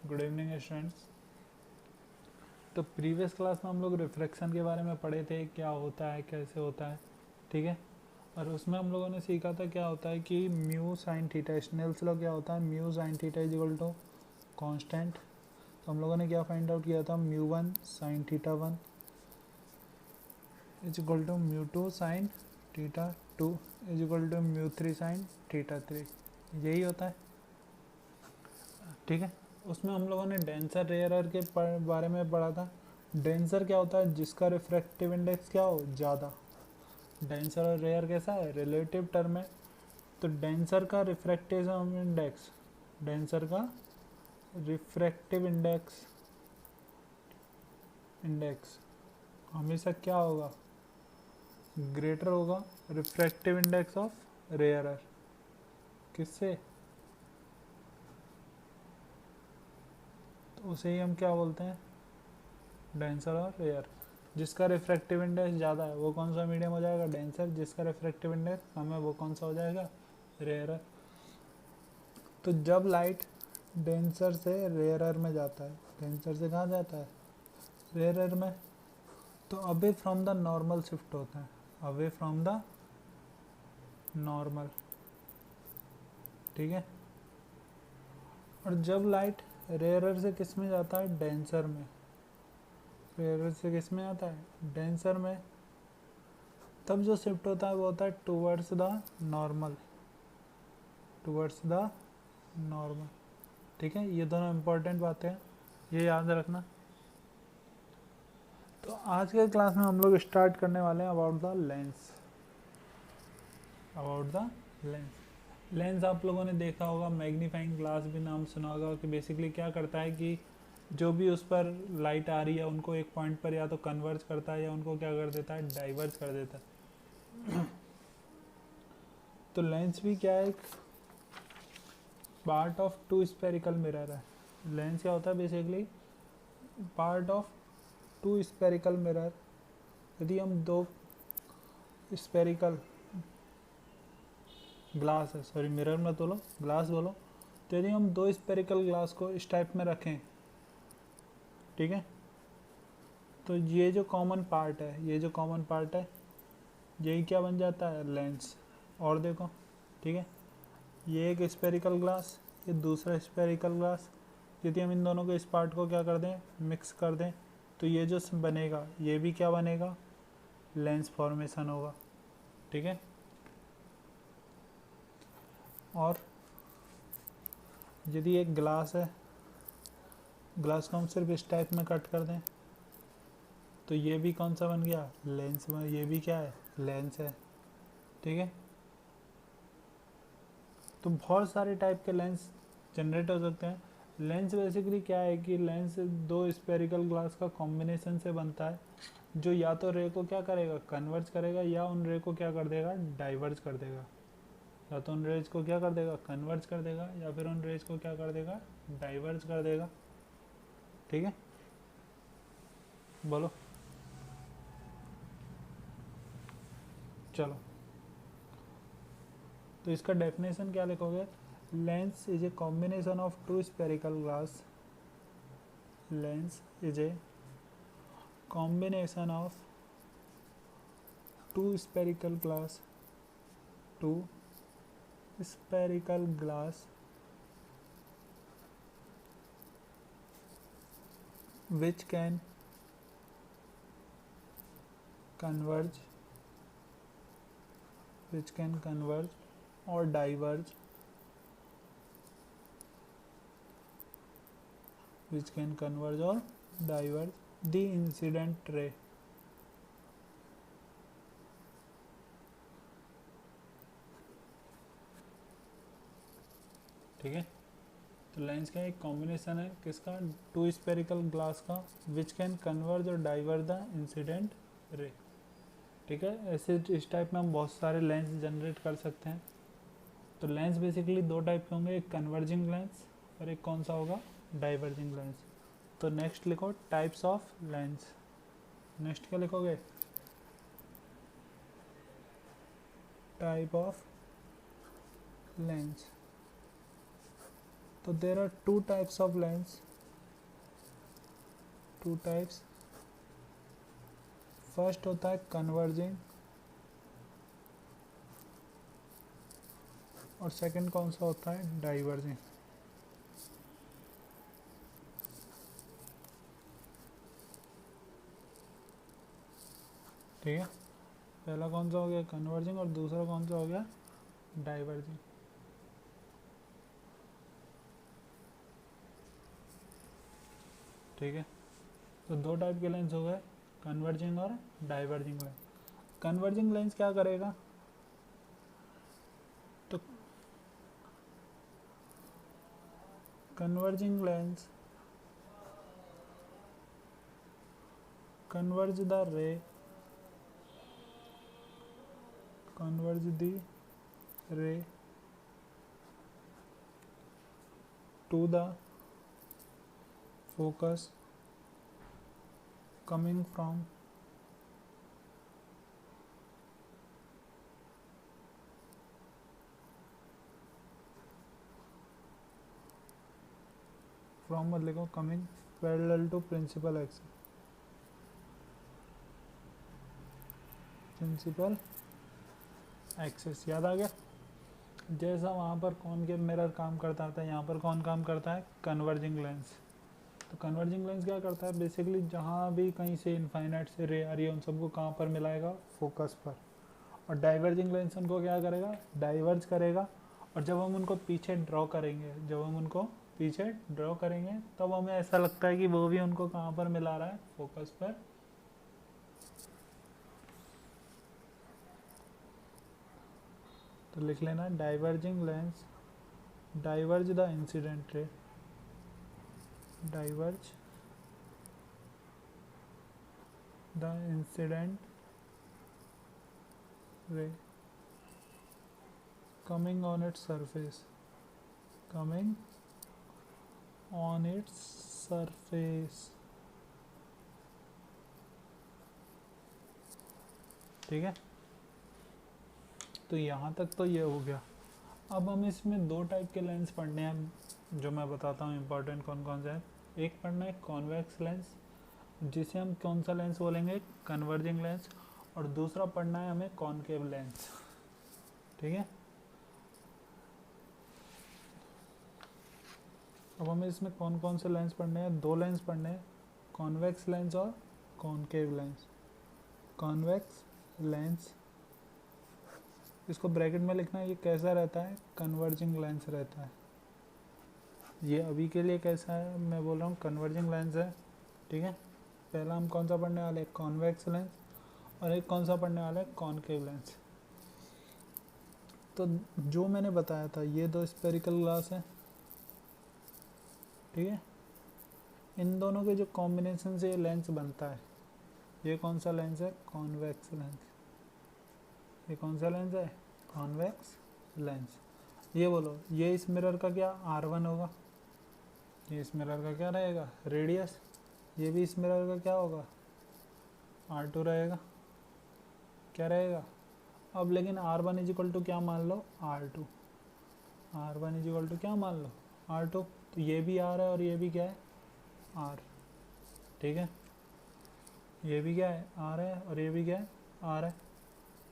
Good evening students. तो previous class में हम लोग रिफ्रैक्शन के बारे में पढ़े थे, क्या होता है कैसे होता है, ठीक है। और उसमें हम लोगों ने सीखा था क्या होता है कि mu sine theta, Snell's law क्या होता है, mu sine theta is equal to constant. तो हम लोगों ने क्या फाइंड आउट किया था, mu one sine theta one is equal to mu two sine theta two is equal to mu three sine theta three. यही होता है, ठीक है। उसमें हम लोगों ने डेंसर रेयरर के बारे में पढ़ा था। डेंसर क्या होता है, जिसका रिफ्रैक्टिव इंडेक्स क्या हो, ज़्यादा। डेंसर और रेयर कैसा है, रिलेटिव टर्म है। तो डेंसर का रिफ्रैक्टिव इंडेक्स, डेंसर का रिफ्रैक्टिव इंडेक्स हमेशा क्या होगा, ग्रेटर होगा रिफ्रैक्टिव इंडेक्स ऑफ रेयरर। किससे, तो उसे ही हम क्या बोलते हैं, डेंसर और रेयर। जिसका रिफ्रैक्टिव इंडेक्स ज़्यादा है वो कौन सा मीडियम हो जाएगा, डेंसर। जिसका रिफ्रैक्टिव इंडेक्स कम है वो कौन सा हो जाएगा, रेयरर। तो जब लाइट डेंसर से रेयरर में जाता है, डेंसर से कहाँ जाता है, रेयरर में, तो away from the normal shift होता है, अवे फ्रॉम द नॉर्मल, ठीक है। और जब लाइट रेयरर से किस में जाता है, डेंसर में, रेयरर से किस में आता है, डेंसर में, तब जो शिफ्ट होता है वो होता है towards the normal, towards the normal, ठीक है। ये दोनों इम्पोर्टेंट बातें हैं, ये याद रखना। तो आज के क्लास में हम लोग स्टार्ट करने वाले हैं about the lens, about the lens. Lens आप लोगों ने देखा होगा, मैग्नीफाइंग ग्लास भी नाम सुना होगा, कि बेसिकली क्या करता है कि जो भी उस पर लाइट आ रही है उनको एक पॉइंट पर या तो कन्वर्ज करता है या उनको क्या कर देता है, डाइवर्ज कर देता है। तो लेंस भी क्या है, एक part of two spherical mirror है। लेंस क्या होता है, basically part of two spherical mirror. यदि हम दो स्पेरिकल ग्लास है, सॉरी मिरर मत बोलो, ग्लास बोलो। तो यदि हम दो स्पेरिकल ग्लास को इस टाइप में रखें, ठीक है, तो ये जो कॉमन पार्ट है, ये जो कॉमन पार्ट है, यही क्या बन जाता है, लेंस। और देखो, ठीक है, ये एक स्पेरिकल ग्लास, ये दूसरा स्पेरिकल ग्लास। यदि हम इन दोनों को, इस पार्ट को क्या कर दें, मिक्स कर दें, तो ये जो बनेगा ये भी क्या बनेगा, लेंस फॉर्मेशन होगा, ठीक है। और यदि एक ग्लास है, ग्लास को हम सिर्फ इस टाइप में कट कर दें, तो ये भी कौन सा बन गया, लेंस में, ये भी क्या है, लेंस है, ठीक है। तो बहुत सारे टाइप के लेंस जनरेट हो सकते हैं। लेंस बेसिकली क्या है कि लेंस दो स्पेरिकल ग्लास का कॉम्बिनेशन से बनता है, जो या तो रे को क्या करेगा, कन्वर्ज करेगा, या उन रे को क्या कर देगा, डाइवर्ज कर देगा। या तो उन रेज को क्या कर देगा, कन्वर्ज कर देगा, या फिर उन रेज को क्या कर देगा, डाइवर्ज कर देगा, ठीक है। बोलो, चलो। तो इसका डेफिनेशन क्या लिखोगे, lens is a combination of two spherical glass, lens is a combination of two spherical glass, two spherical glass which can converge, which can converge or diverge, which can converge or diverge the incident ray, ठीक है। तो lens का एक combination है किसका, to spherical glass का, which can converge और diverge the incident ray, ठीक है। ऐसे इस टाइप में हम बहुत सारे लेंस जनरेट कर सकते हैं। तो लेंस बेसिकली दो टाइप के होंगे, एक कन्वर्जिंग लेंस और एक कौन सा होगा, डाइवर्जिंग लेंस। तो नेक्स्ट लिखो टाइप्स ऑफ लेंस, नेक्स्ट क्या लिखोगे, टाइप ऑफ लेंस। तो there are two types of lens, two types, first होता है कन्वर्जिंग और सेकंड कौन सा होता है, डाइवर्जिंग। ठीक है, पहला कौन सा हो गया कन्वर्जिंग और दूसरा कौन सा हो गया डाइवर्जिंग। ठीक है, तो दो टाइप के लेंस हो गए, कन्वर्जिंग और डाइवर्जिंग लेंस। कन्वर्जिंग लेंस क्या करेगा, तो converging lens converge the ray to the focus coming from मत लिखो, coming parallel to principal axis. याद आ गया, जैसा वहाँ पर कॉनकेव मिरर काम करता था, यहाँ पर कौन काम करता है, कन्वर्जिंग लेंस। तो कन्वर्जिंग लेंस क्या करता है, बेसिकली जहाँ भी कहीं से इनफाइनाइट से रे आ रही है उन सबको कहाँ पर मिलाएगा, फोकस पर। और डाइवर्जिंग लेंस उनको क्या करेगा, डाइवर्ज करेगा। और जब हम उनको पीछे ड्रॉ करेंगे तब हमें ऐसा लगता है कि वो भी उनको कहाँ पर मिला रहा है, फोकस पर। तो लिख लेना, diverging lens diverge the incident ray, diverge the incident ray coming on its surface ठीक है, तो यहाँ तक तो ये हो गया। अब हमें इसमें दो टाइप के लेंस पढ़ने हैं, जो मैं बताता हूँ इंपॉर्टेंट कौन कौन से हैं। एक पढ़ना है कॉन्वेक्स लेंस, जिसे हम कौन सा लेंस बोलेंगे, कन्वर्जिंग लेंस। और दूसरा पढ़ना है हमें कॉनकेव लेंस। ठीक है, अब हमें इसमें कौन कौन से लेंस पढ़ने हैं, दो लेंस पढ़ने हैं, कॉन्वेक्स लेंस और कॉनकेव लेंस। कॉन्वेक्स लेंस, इसको ब्रैकेट में लिखना है, ये कैसा रहता है, कन्वर्जिंग लेंस रहता है। ये अभी के लिए कैसा है, मैं बोल रहा हूँ कन्वर्जिंग लेंस है। ठीक है, पहला हम कौन सा पढ़ने वाले हैं, कॉन्वेक्स लेंस, और एक कौन सा पढ़ने वाला है, कॉनकेव लेंस। तो जो मैंने बताया था, ये दो स्फेरिकल ग्लास है। ठीक है, इन दोनों के जो कॉम्बिनेशन से ये लेंस बनता है, ये कौन सा लेंस है, कॉन्वेक्स लेंस। ये कौन सा लेंस है, कॉन्वेक्स लेंस। ये बोलो, ये इस मिरर का क्या R1 होगा, ये इस मिरर का क्या रहेगा, रेडियस। ये भी इस मिरर का क्या होगा, R2 रहेगा, क्या रहेगा। अब लेकिन R1 इज इक्वल टू क्या मान लो, R2। R1 is equal to क्या मान लो, R2। तो ये भी R है और ये भी क्या है, R। ठीक है, ये भी क्या है, R है और ये भी क्या है, R है।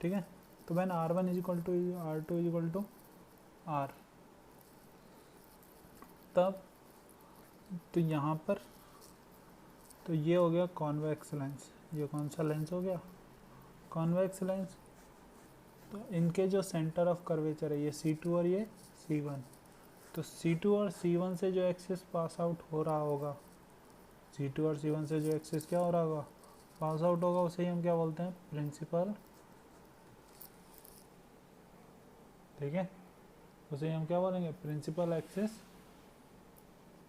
ठीक है, तो मैंने R1 is equal to R2 is equal to R। तब तो यहाँ पर तो ये हो गया कॉन्वेक्स लेंस। ये कौन सा लेंस हो गया, कॉन्वेक्स लेंस। तो इनके जो सेंटर ऑफ कर्वेचर है, ये C2 और ये C1। तो C2 और C1 से जो एक्सिस पास आउट हो रहा होगा, C2 और C1 से जो एक्सिस क्या हो रहा होगा, पास आउट होगा, उसे ही हम क्या बोलते हैं, प्रिंसिपल। ठीक है, उसे हम क्या बोलेंगे, प्रिंसिपल एक्सिस।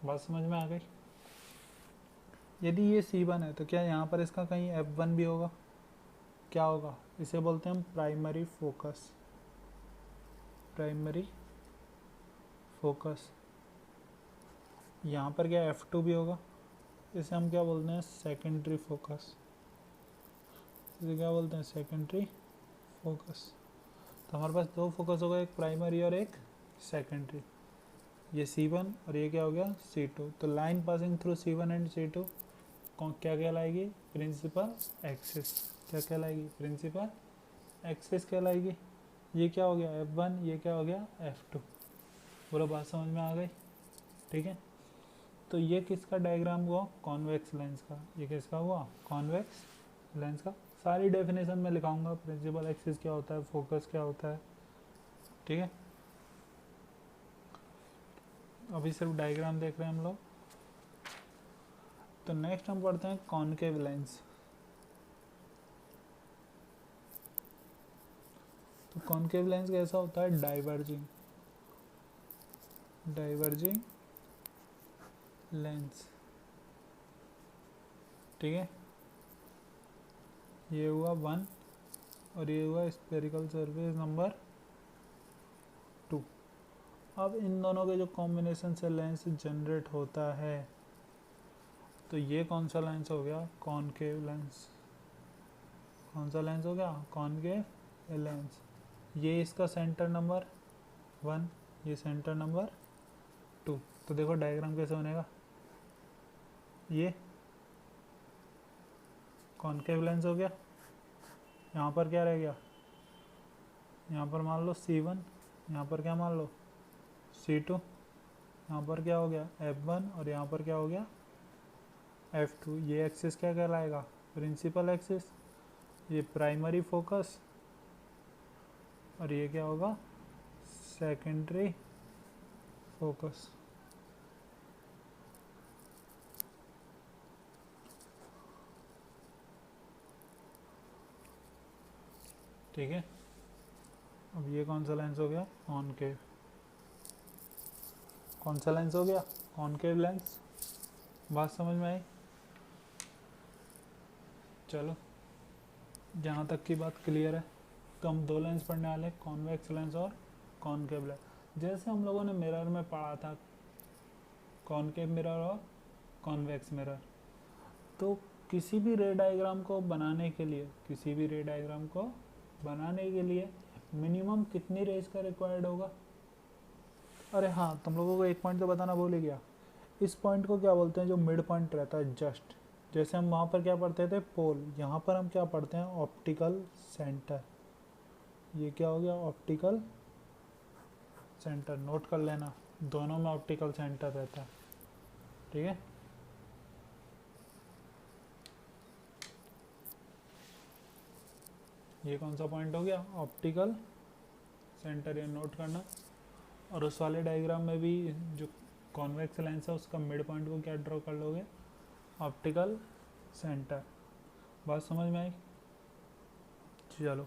बात समझ में आ गई। यदि ये C1 है तो क्या यहाँ पर इसका कहीं F1 भी होगा, क्या होगा, इसे बोलते हैं हम प्राइमरी फोकस। Primary focus. यहाँ पर क्या F2 भी होगा, इसे हम क्या बोलते हैं, सेकेंडरी फोकस। इसे क्या बोलते हैं, सेकेंडरी फोकस। तो हमारे पास दो फोकस होगा, एक प्राइमरी और एक सेकेंडरी। ये C1 और ये क्या हो गया, C2। तो line passing through C1 and C2 क्या कहलाएगी, प्रिंसिपल एक्सिस। क्या कहलाएगी, प्रिंसिपल एक्सिस कहलाएगी। ये क्या हो गया F1, ये क्या हो गया F2। पूरा बात समझ में आ गई, ठीक है। तो ये किसका डायग्राम हुआ, कॉन्वेक्स लेंस का। ये किसका हुआ, कॉन्वेक्स लेंस का। सारी डेफिनेशन में लिखाऊंगा, प्रिंसिपल एक्सिस क्या होता है, फोकस क्या होता है, ठीक है। अभी सिर्फ डायग्राम देख रहे हैं हम लोग। तो नेक्स्ट हम पढ़ते हैं कॉनकेव लेंस। तो कॉनकेव लेंस कैसा होता है, डाइवर्जिंग लेंस, ठीक है। ये हुआ 1 और ये हुआ स्फेरिकल सरफेस नंबर 2। अब इन दोनों के जो कॉम्बिनेशन से लेंस जनरेट होता है, तो ये कौन सा लेंस हो गया, कॉनकेव लेंस। कौन सा लेंस हो गया, कॉनकेव लेंस। ये इसका सेंटर नंबर 1, ये सेंटर नंबर 2। तो देखो डायग्राम कैसे बनेगा, ये कॉनकेव लेंस हो गया। यहाँ पर क्या रह गया, यहाँ पर मान लो C1, यहाँ पर क्या मान लो C2, यहाँ पर क्या हो गया F1 और यहाँ पर क्या हो गया F2। ये एक्सिस क्या कहलाएगा, प्रिंसिपल एक्सिस। ये प्राइमरी फोकस और ये क्या होगा, सेकेंडरी फोकस। ठीक है। अब ये कौन सा लेंस हो गया, कॉनकेव। कौन सा लेंस हो गया, कॉनकेव लेंस। बात समझ में आई। चलो जहाँ तक की बात क्लियर है, तो हम दो लेंस पढ़ने वाले, कॉन्वेक्स लेंस और कॉनकेव लेंस। जैसे हम लोगों ने मिरर में पढ़ा था, कॉनकेव मिरर और कॉन्वेक्स मिरर। तो किसी भी रे डायग्राम को बनाने के लिए मिनिमम कितनी रेज का रिक्वायर्ड होगा। अरे हाँ, तुम लोगों को एक पॉइंट तो बताना भूल ही गया। इस पॉइंट को क्या बोलते हैं, जो मिड पॉइंट रहता है जस्ट। जैसे हम वहाँ पर क्या पढ़ते थे, पोल। यहाँ पर हम क्या पढ़ते हैं, ऑप्टिकल सेंटर। ये क्या हो गया, ऑप्टिकल सेंटर। नोट कर लेना, दोनों में ऑप्टिकल सेंटर रहता है, ठीक है। ये कौन सा पॉइंट हो गया, ऑप्टिकल सेंटर, ये नोट करना। और उस वाले डायग्राम में भी जो कॉन्वेक्स लेंस है उसका मिड पॉइंट को क्या ड्रॉ कर लोगे, ऑप्टिकल सेंटर। बात समझ में आई। चलो,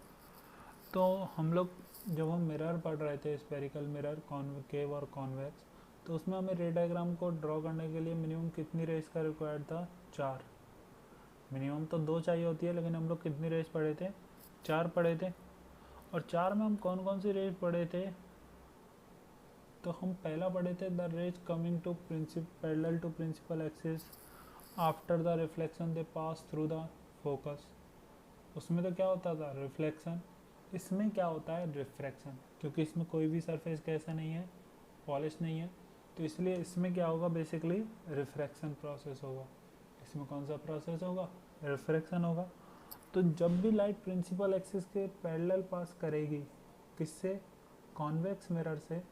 तो हम लोग जब हम मिरर पढ़ रहे थे, स्फेरिकल मिरर, कॉनकेव और कॉन्वेक्स, तो उसमें हमें रे डायग्राम को ड्रॉ करने के लिए मिनिमम कितनी रेस का रिक्वायर्ड था, 4। मिनिमम तो 2 चाहिए होती है, लेकिन हम लोग कितनी रेस पढ़े थे, 4 पढ़े थे। और 4 में हम कौन कौन सी रेस पढ़े थे, तो हम पहला पढ़े थे the rays coming to parallel to principal axis after the reflection they pass through the focus. उसमें तो क्या होता था, रिफ्लेक्शन। इसमें क्या होता है, रिफ्रैक्शन। क्योंकि इसमें कोई भी सरफेस कैसा नहीं है, पॉलिश नहीं है, तो इसलिए इसमें क्या होगा, बेसिकली रिफ्रैक्शन प्रोसेस होगा। इसमें कौन सा प्रोसेस होगा, रिफ्रैक्शन होगा। तो जब भी लाइट प्रिंसिपल एक्सिस के पैरेलल पास करेगी, किससे, कॉन्वेक्स मिरर से,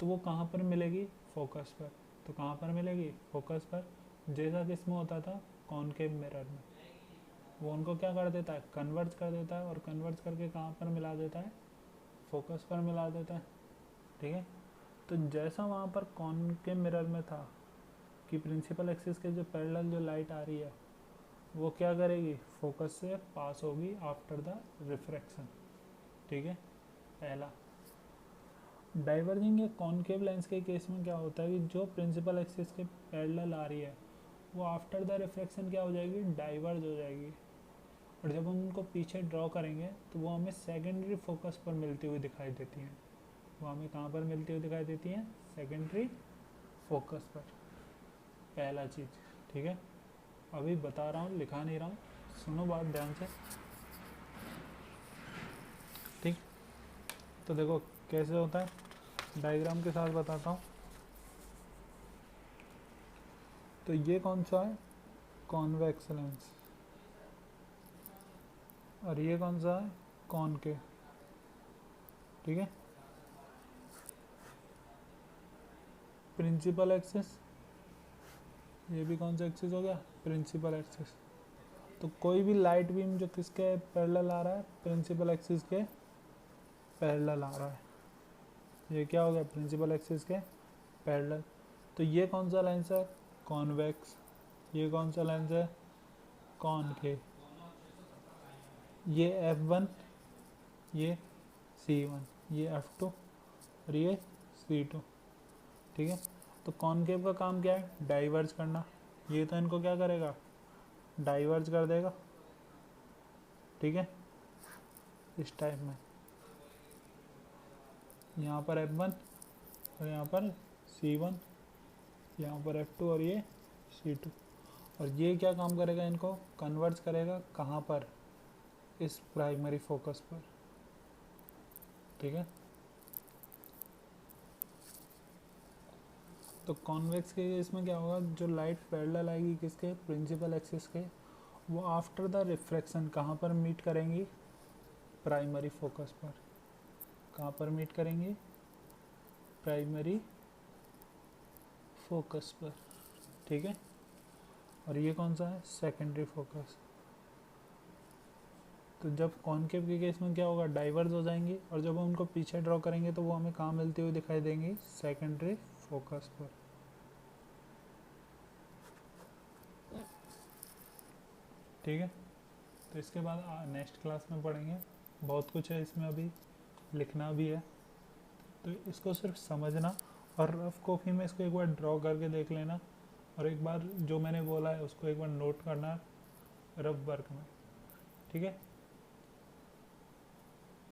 तो वो कहाँ पर मिलेगी, फोकस पर। तो कहाँ पर मिलेगी, फोकस पर। जैसा कि इसमें होता था कॉनकेव मिरर में, वो उनको क्या कर देता है, कन्वर्ज कर देता है, और कन्वर्ज करके कहाँ पर मिला देता है, फोकस पर मिला देता है, ठीक है। तो जैसा वहाँ पर कॉनकेव मिरर में था कि प्रिंसिपल एक्सिस के जो पैरेलल जो लाइट आ रही है, वो क्या करेगी, फोकस से पास होगी आफ्टर द रिफ्रैक्शन, ठीक है, पहला। डाइवर्जिंग या कॉनकेव लेंस के केस में क्या होता है कि जो प्रिंसिपल एक्सिस के पैरेलल आ रही है, वो आफ्टर द रिफ्रैक्शन क्या हो जाएगी, डाइवर्ज हो जाएगी। और जब हम उनको पीछे ड्रॉ करेंगे, तो वो हमें सेकेंडरी फोकस पर मिलती हुई दिखाई देती हैं। वो हमें कहाँ पर मिलती हुई दिखाई देती हैं, सेकेंडरी फोकस पर, पहला चीज़, ठीक है। अभी बता रहा हूँ, लिखा नहीं रहा हूँ, सुनो बात ध्यान से, ठीक। तो देखो कैसे होता है, डायग्राम के साथ बताता हूँ। तो ये कौन सा है, कॉन्वेक्स लेंस, और ये कौन सा है, कॉनकेव। ठीक है, प्रिंसिपल एक्सिस, ये भी कौन सा एक्सिस हो गया, प्रिंसिपल एक्सिस। तो कोई भी लाइट बीम जो किसके पैरेलल आ रहा है, प्रिंसिपल एक्सिस के पैरेलल आ रहा है, ये क्या हो गया, प्रिंसिपल एक्सिस के पैरेलल। तो ये कौन सा लेंस है, कॉन्वेक्स। ये कौन सा लेंस है, कॉनकेव। ये F1, ये C1, ये F2 और ये C2। ठीक है, तो कॉनकेव का काम क्या है, डाइवर्ज करना। ये तो इनको क्या करेगा, डाइवर्ज कर देगा। ठीक है, इस टाइप में यहाँ पर F1 और यहाँ पर C1, यहाँ पर F2 और ये C2। और ये क्या काम करेगा, इनको कन्वर्ज करेगा कहाँ पर, इस प्राइमरी फोकस पर। ठीक है, तो कॉन्वेक्स के इसमें क्या होगा, जो लाइट पैरेलल आएगी किसके, प्रिंसिपल एक्सिस के, वो आफ्टर द रिफ्रैक्शन कहाँ पर मीट करेंगी, प्राइमरी फोकस पर। कहाँ पर मीट करेंगी, प्राइमरी फोकस पर। ठीक है, और ये कौन सा है, सेकेंडरी फोकस। तो जब कॉनकेव के केस में क्या होगा, डाइवर्ज हो जाएंगी, और जब हम उनको पीछे ड्रॉ करेंगे तो वो हमें कहाँ मिलती हुई दिखाई देंगी, सेकेंडरी फोकस पर। ठीक है, तो इसके बाद नेक्स्ट क्लास में पढ़ेंगे, बहुत कुछ है इसमें, अभी लिखना भी है, तो इसको सिर्फ समझना और रफ कॉपी में इसको एक बार ड्रॉ करके देख लेना, और एक बार जो मैंने बोला है उसको एक बार नोट करना रफ वर्क में। ठीक है।